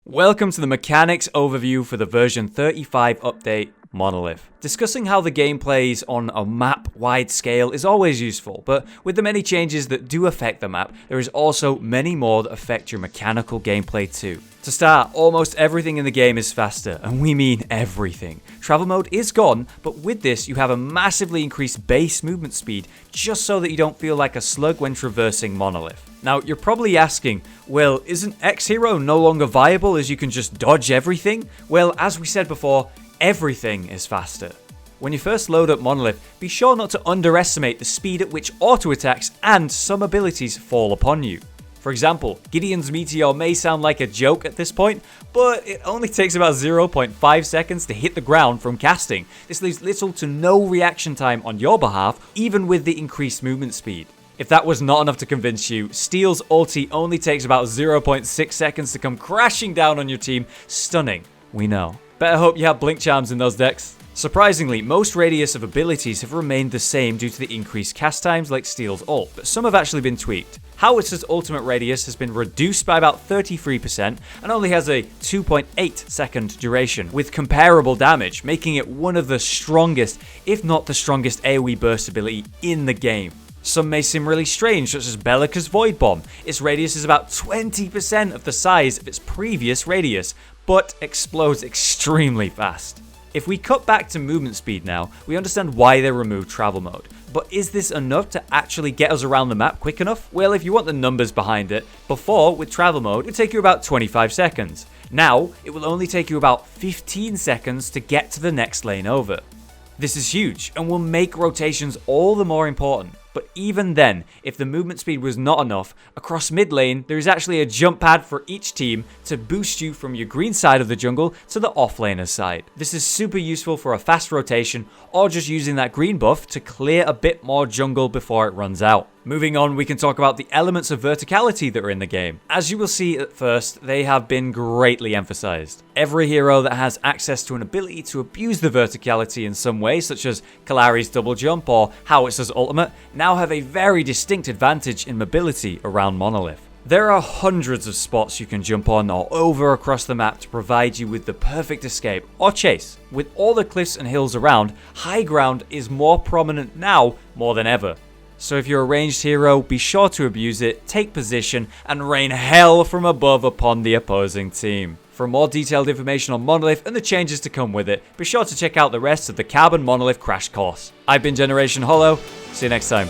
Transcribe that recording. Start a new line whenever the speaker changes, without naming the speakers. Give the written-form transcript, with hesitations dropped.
Welcome to the mechanics overview for the version 35 update Monolith. Discussing how the game plays on a map-wide scale is always useful, but with the many changes that do affect the map, there is also many more that affect your mechanical gameplay too. To start, almost everything in the game is faster, and we mean everything. Travel mode is gone, but with this you have a massively increased base movement speed, just so that you don't feel like a slug when traversing Monolith. Now, you're probably asking, well, isn't X-Hero no longer viable as you can just dodge everything? Well, as we said before, everything is faster. When you first load up Monolith, be sure not to underestimate the speed at which auto attacks and some abilities fall upon you. For example, Gideon's Meteor may sound like a joke at this point, but it only takes about 0.5 seconds to hit the ground from casting. This leaves little to no reaction time on your behalf, even with the increased movement speed. If that was not enough to convince you, Steel's ulti only takes about 0.6 seconds to come crashing down on your team. Stunning, we know. Better hope you have blink charms in those decks. Surprisingly, most radius of abilities have remained the same due to the increased cast times like Steel's ult, but some have actually been tweaked. Howitzer's ultimate radius has been reduced by about 33% and only has a 2.8 second duration, with comparable damage, making it one of the strongest, if not the strongest AoE burst ability in the game. Some may seem really strange, such as Bellica's Void Bomb. Its radius is about 20% of the size of its previous radius, but explodes extremely fast. If we cut back to movement speed now, we understand why they removed travel mode. But is this enough to actually get us around the map quick enough? Well, if you want the numbers behind it, before, with travel mode, it would take you about 25 seconds. Now, it will only take you about 15 seconds to get to the next lane over. This is huge, and will make rotations all the more important. But even then, if the movement speed was not enough, across mid lane, there is actually a jump pad for each team to boost you from your green side of the jungle to the offlaner's side. This is super useful for a fast rotation, or just using that green buff to clear a bit more jungle before it runs out. Moving on, we can talk about the elements of verticality that are in the game. As you will see at first, they have been greatly emphasized. Every hero that has access to an ability to abuse the verticality in some way, such as Kalari's double jump or Howitzer's ultimate, now have a very distinct advantage in mobility around Monolith. There are hundreds of spots you can jump on or over across the map to provide you with the perfect escape or chase. With all the cliffs and hills around, high ground is more prominent now more than ever. So if you're a ranged hero, be sure to abuse it, take position, and rain hell from above upon the opposing team. For more detailed information on Monolith and the changes to come with it, be sure to check out the rest of the Monolith Crash Course. I've been GenerationHollow, see you next time.